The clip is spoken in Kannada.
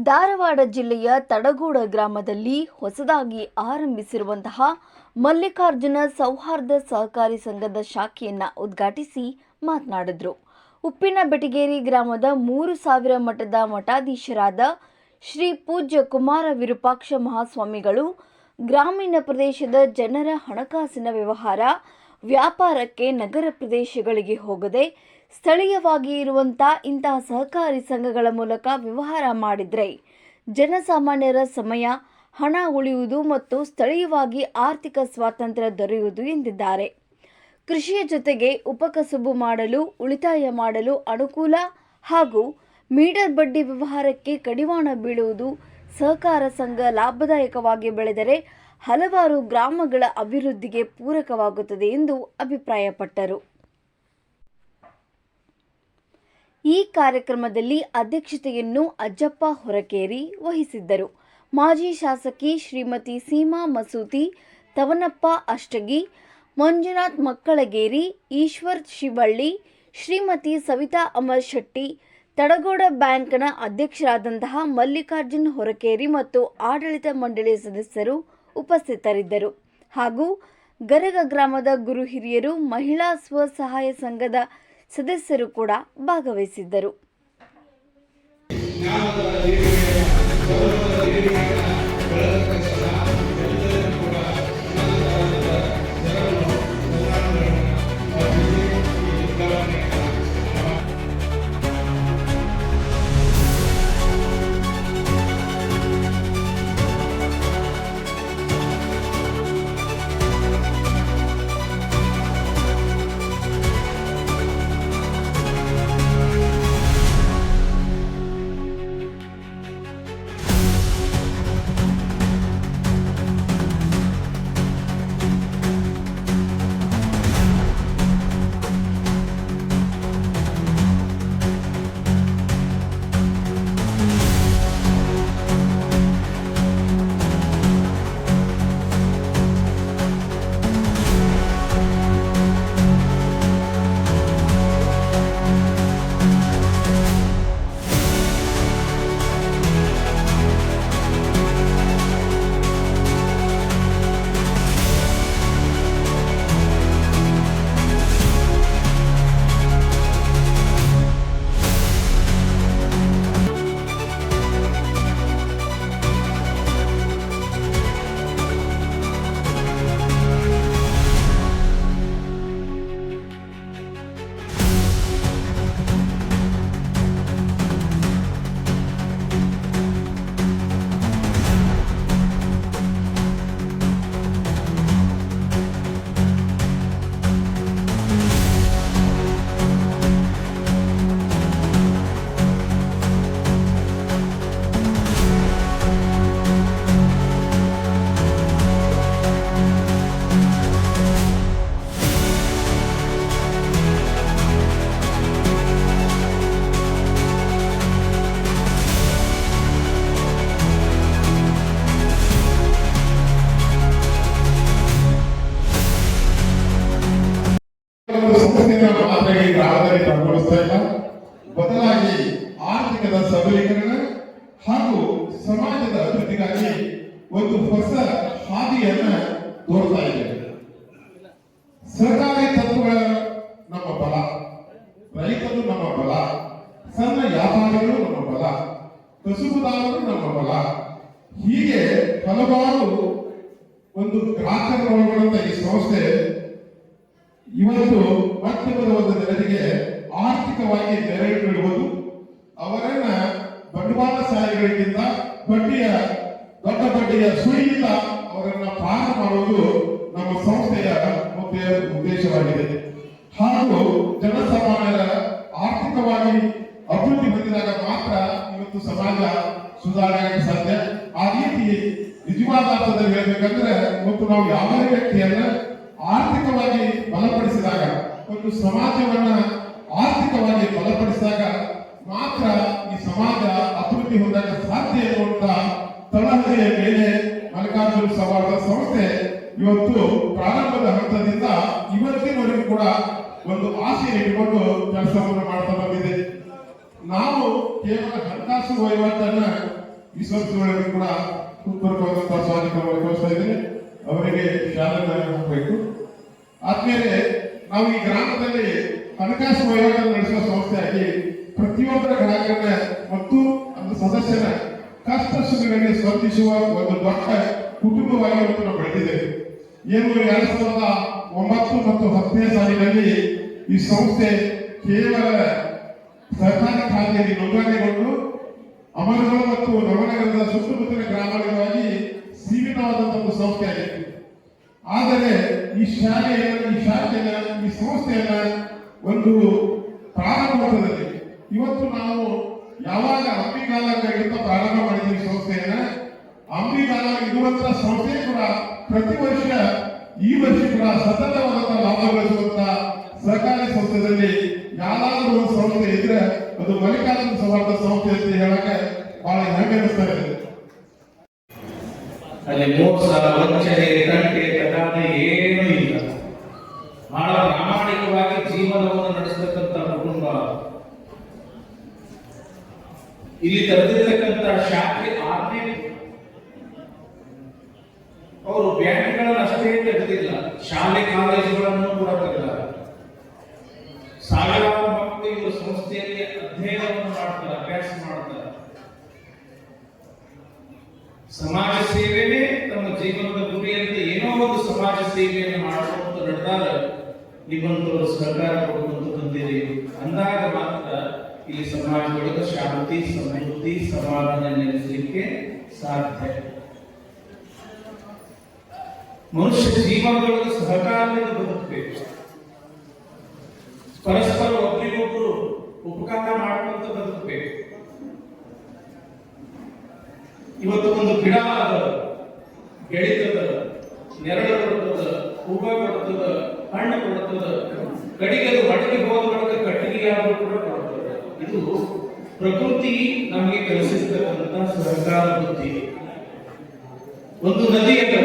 ಧಾರವಾಡ ಜಿಲ್ಲೆಯ ತಡಗೋಡ ಗ್ರಾಮದಲ್ಲಿ ಹೊಸದಾಗಿ ಆರಂಭಿಸಿರುವಂತಹ ಮಲ್ಲಿಕಾರ್ಜುನ ಸೌಹಾರ್ದ ಸಹಕಾರಿ ಸಂಘದ ಶಾಖೆಯನ್ನು ಉದ್ಘಾಟಿಸಿ ಮಾತನಾಡಿದರು. ಉಪ್ಪಿನ ಬೆಟಗೇರಿ ಗ್ರಾಮದ 3000 ಮಠದ ಮಠಾಧೀಶರಾದ ಶ್ರೀ ಪೂಜ್ಯ ಕುಮಾರ ವಿರೂಪಾಕ್ಷ ಮಹಾಸ್ವಾಮಿಗಳು ಗ್ರಾಮೀಣ ಪ್ರದೇಶದ ಜನರ ಹಣಕಾಸಿನ ವ್ಯವಹಾರ, ವ್ಯಾಪಾರಕ್ಕೆ ನಗರ ಪ್ರದೇಶಗಳಿಗೆ ಹೋಗದೆ ಸ್ಥಳೀಯವಾಗಿ ಇರುವಂಥ ಇಂತಹ ಸಹಕಾರಿ ಸಂಘಗಳ ಮೂಲಕ ವ್ಯವಹಾರ ಮಾಡಿದರೆ ಜನಸಾಮಾನ್ಯರ ಸಮಯ, ಹಣ ಉಳಿಯುವುದು ಮತ್ತು ಸ್ಥಳೀಯವಾಗಿ ಆರ್ಥಿಕ ಸ್ವಾತಂತ್ರ್ಯ ದೊರೆಯುವುದು ಎಂದಿದ್ದಾರೆ. ಕೃಷಿಯ ಜೊತೆಗೆ ಉಪಕಸುಬು ಮಾಡಲು, ಉಳಿತಾಯ ಮಾಡಲು ಅನುಕೂಲ ಹಾಗೂ ಮೀಟರ್ ಬಡ್ಡಿ ವ್ಯವಹಾರಕ್ಕೆ ಕಡಿವಾಣ ಬೀಳುವುದು. ಸಹಕಾರ ಸಂಘ ಲಾಭದಾಯಕವಾಗಿ ಬೆಳೆದರೆ ಹಲವಾರು ಗ್ರಾಮಗಳ ಅಭಿವೃದ್ಧಿಗೆ ಪೂರಕವಾಗುತ್ತದೆ ಎಂದು ಅಭಿಪ್ರಾಯಪಟ್ಟರು. ಈ ಕಾರ್ಯಕ್ರಮದಲ್ಲಿ ಅಧ್ಯಕ್ಷತೆಯನ್ನು ಅಜ್ಜಪ್ಪ ಹೊರಕೇರಿ ವಹಿಸಿದ್ದರು. ಮಾಜಿ ಶಾಸಕಿ ಶ್ರೀಮತಿ ಸೀಮಾ ಮಸೂತಿ, ತವನಪ್ಪ ಅಷ್ಟಗಿ, ಮಂಜುನಾಥ್ ಮಕ್ಕಳಗೇರಿ, ಈಶ್ವರ್ ಶಿವಳ್ಳಿ, ಶ್ರೀಮತಿ ಸವಿತಾ ಅಮರ್ ಶೆಟ್ಟಿ, ತಡಗೋಡ ಬ್ಯಾಂಕ್ನ ಅಧ್ಯಕ್ಷರಾದಂತಹ ಮಲ್ಲಿಕಾರ್ಜುನ್ ಹೊರಕೇರಿ ಮತ್ತು ಆಡಳಿತ ಮಂಡಳಿ ಸದಸ್ಯರು ಉಪಸ್ಥಿತರಿದ್ದರು. ಹಾಗೂ ಗರಗ ಗ್ರಾಮದ ಗುರು ಹಿರಿಯರು, ಮಹಿಳಾ ಸ್ವಸಹಾಯ ಸಂಘದ ಸದಸ್ಯರು ಕೂಡ ಭಾಗವಹಿಸಿದ್ದರು. ಗ್ರಾಮದಲ್ಲಿ ಕಂಡುಬರುತ್ತಾ ಇಲ್ಲ. ಬದಲಾಗಿ ಆರ್ಥಿಕದ ಸಬಲೀಕರಣ ಹಾಗೂ ಸಮಾಜದ ಅಭಿವೃದ್ಧಿಗಾಗಿ ಒಂದು ಹೊಸ ಹಾದಿಯನ್ನ ತೋರ್ತಾ ಇದೆ. ಸರ್ಕಾರಿ ತತ್ವಗಳ ನಮ್ಮ ಬಲ, ರೈತರು ನಮ್ಮ ಬಲ, ಸಣ್ಣ ವ್ಯಾಪಾರಿಗಳು ನಮ್ಮ ಬಲ, ಕಸುಬುದಾರರು ನಮ್ಮ ಬಲ, ಹೀಗೆ ಹಲವಾರು ಒಂದು ಗ್ರಾಹಕರು ಒಳಗೊಂಡಂತ ಈ ಸಂಸ್ಥೆ ಇವತ್ತು ಮಧ್ಯಮದ ಒಂದು ಜನರಿಗೆ ಆರ್ಥಿಕವಾಗಿ ನೆರವು ನೀಡುವುದು, ಅವರನ್ನ ಬಂಡವಾಳಶಾಹಿಗಳಿಂದ ದೊಡ್ಡ ಬಡ್ಡಿಯ ಸುಳಿಯಿಂದ ಅವರನ್ನ ಪಾರ ಮಾಡುವುದು ನಮ್ಮ ಸಂಸ್ಥೆಯ ಉದ್ದೇಶವಾಗಿದೆ. ಹಾಗೂ ಜನಸಾಮಾನ್ಯರ ಆರ್ಥಿಕವಾಗಿ ಅಭಿವೃದ್ಧಿ ಹೊಂದಿದಾಗ ಮಾತ್ರ ಇವತ್ತು ಸಮಾಜ ಸುಧಾರಣೆ ಸಾಧ್ಯ. ಆ ರೀತಿ ನಿಜವಾದ ಅರ್ಥದಲ್ಲಿ ಹೇಳಬೇಕಂದ್ರೆ ಇವತ್ತು ನಾವು ಯಾವುದೇ ವ್ಯಕ್ತಿಯನ್ನ ಆರ್ಥಿಕವಾಗಿ ಬಲಪಡಿಸಿದಾಗ, ಒಂದು ಸಮಾಜವನ್ನ ಆರ್ಥಿಕವಾಗಿ ಬಲಪಡಿಸಿದಾಗ ಮಾತ್ರ ಈ ಸಮಾಜ ಅಭಿವೃದ್ಧಿ ಹೊಂದಾಗ ಸಾಧ್ಯ ಎನ್ನುವಂತ ತಳಹದಿಯ ಮೇಲೆ ಮಲ್ಲಿಕಾರ್ಜುನ ಸೌಹಾರ್ದ ಸಂಸ್ಥೆ ಇವತ್ತು ಪ್ರಾರಂಭದ ಹಂತದಿಂದ ಇವತ್ತಿನವರೆಗೂ ಕೂಡ ಒಂದು ಆಸೆ ಇಟ್ಟುಕೊಂಡು ಕೆಲಸವನ್ನು ಮಾಡ್ತಾ ಬಂದಿದೆ. ನಾವು ಕೇವಲ ಹಣಕಾಸು ವಹಿವಾಟನ್ನ ಈ ಸಂಸ್ಥೆಗಳಿಗೆ ಕೂಡ ಹೃತ್ಪೂರ್ವಕವಾದಂತಹ ಸ್ವಾಗತವನ್ನು ಕೋರ್ತಾ ಇದ್ದೀನಿ. ಅವರಿಗೆ ಶಾಲೆಯನ್ನು ಹಾಕಬೇಕು. ಆದ್ಮೇಲೆ ನಾವು ಈ ಗ್ರಾಮದಲ್ಲಿ ಹಣಕಾಸು ವಹಿವಾಟು ನಡೆಸುವ ಸಂಸ್ಥೆಯಾಗಿ ಪ್ರತಿಯೊಬ್ಬರ ಗ್ರಾಹಕರನ್ನ ಮತ್ತು ಒಂದು ಸದಸ್ಯನ ಕಷ್ಟ ಸುಖಗಳಿಗೆ ಸ್ಪರ್ಧಿಸುವ ಒಂದು ದೊಡ್ಡ ಕುಟುಂಬವಾಗಿ ಇವತ್ತು ನಾವು ಬೆಳೆದಿದ್ದೇವೆ. ಏನು 2009 ಮತ್ತು 10ನೇ ಸಾಲಿನಲ್ಲಿ ಈ ಸಂಸ್ಥೆ ಕೇವಲ ಸರ್ಕಾರಿ ಖಾತೆಯಲ್ಲಿ ನೋಂದಣಿಗೊಂಡು ಅಮರಗಳು ಮತ್ತು ನವನಗರದ ಸುತ್ತಮುತ್ತಲಿನ ಗ್ರಾಮಗಳಿಗಾಗಿ ಸೀಮಿತವಾದಂತಹ ಒಂದು ಸಂಸ್ಥೆಯಾಗಿತ್ತು. ಆದರೆ ಈ ಸಂಸ್ಥೆಯನ್ನ ಒಂದು ಪ್ರಾರಂಭ ಹಂತದಲ್ಲಿ ಇವತ್ತು ನಾವು ಯಾವಾಗ ಅಂಬಿಗಾಲಂತ ಪ್ರಾರಂಭ ಮಾಡಿದ್ದೀವಿ ಸಂಸ್ಥೆಯನ್ನ, ಅಂಬಿಗಾಲ ಇರುವಂತಹ ಸಂಸ್ಥೆ ಕೂಡ ಪ್ರತಿ ವರ್ಷ ಈ ವರ್ಷ ಕೂಡ ಸತತವಾದಂತಹ ಲಾಭ ಗಳಿಸುವಂತಹ ಸಹಕಾರಿ ಸಂಸ್ಥೆಯಲ್ಲಿ ಯಾವ್ದಾದ್ರು ಒಂದು ಸಂಸ್ಥೆ ಇದ್ರೆ ಅದು ಮಲ್ಲಿಕಾರ್ಜುನ ಸೌಹಾರ್ದ ಸಂಸ್ಥೆ ಅಂತ ಹೇಳಕ್ಕೆ ಬಹಳ ಹೆಮ್ಮೆ ಅನಿಸ್ತಾ ಇದೆ. ಅಲ್ಲಿ ಮೋಸ, ವಂಚನೆ, ತಂಟೆ, ತಗಾದೆ ಏನೂ ಇಲ್ಲ. ಬಹಳ ಪ್ರಾಮಾಣಿಕವಾಗಿ ಜೀವನವನ್ನು ನಡೆಸತಕ್ಕಂಥ ಕುಟುಂಬ. ಇಲ್ಲಿ ತೆರೆದಿರ್ತಕ್ಕಂಥ ಶಾಖೆ 6ನೇ. ಅವರು ಬ್ಯಾಂಕ್ಗಳನ್ನು ಅಷ್ಟೇ ತೆಗೆದಿಲ್ಲ, ಶಾಲೆ ಕಾಲೇಜುಗಳನ್ನು ಕೂಡ ತೆಗೆದಾರೆ. ಸಾವಿರಾರು ಮಕ್ಕಳು ಇವರು ಸಂಸ್ಥೆಯಲ್ಲಿ ಅಧ್ಯಯನವನ್ನು ಮಾಡ್ತಾರೆ, ಅಭ್ಯಾಸ ಮಾಡ್ತಾರೆ. ಸಮಾಜ ಸೇವೆನೇ ತಮ್ಮ ಜೀವನದ ಗುರಿಯಂತೆ ಏನೋ ಒಂದು ಸಮಾಜ ಸೇವೆಯನ್ನು ಮಾಡುವಂತ ನಡೆದಾಗ ನಿಮ್ಮಂತವರು ಸಹಕಾರ ಕೊಡುವಂತ ಬಂದಿರಿ ಅಂದಾಗ ಮಾತ್ರ ಇಲ್ಲಿ ಸಮಾಜದೊಳಗೆ ಶಾಂತಿ, ಸಮೃದ್ಧಿ, ಸಮಾಧಾನ ನೆಲೆಸಲಿಕ್ಕೆ ಸಾಧ್ಯ. ಮನುಷ್ಯ ಜೀವನದೊಳಗೆ ಸಹಕಾರದಿಂದ ಬದುಕಬೇಕು. ಪರಸ್ಪರ ಒಬ್ಬರಿಗೊಬ್ಬರು ಉಪಕಾರ ಮಾಡುವಂತ ಬದುಕಬೇಕು. ಇವತ್ತು ಒಂದು ಗಿಡ ಅದ, ಬೆಳೀತದ, ನೆರಳು ಕೊಡ್ತದ, ಹೂವ ಕೊಡ್ತದ, ಹಣ್ಣು ಕೊಡ್ತದ, ಕಡಿಗೆದು ಮಡಿಗೆ ಹೋದೊಳಗೆ ಕಟ್ಟಿಗೆಯಾದರೂ ಕೂಡ ಕೊಡ್ತದೆ. ಇದು ಪ್ರಕೃತಿ ನಮಗೆ ಕಲಿಸಿರ್ತಕ್ಕಂಥ ಸಹಕಾರ ಬುದ್ಧಿ. ಒಂದು ನದಿ ಅದ,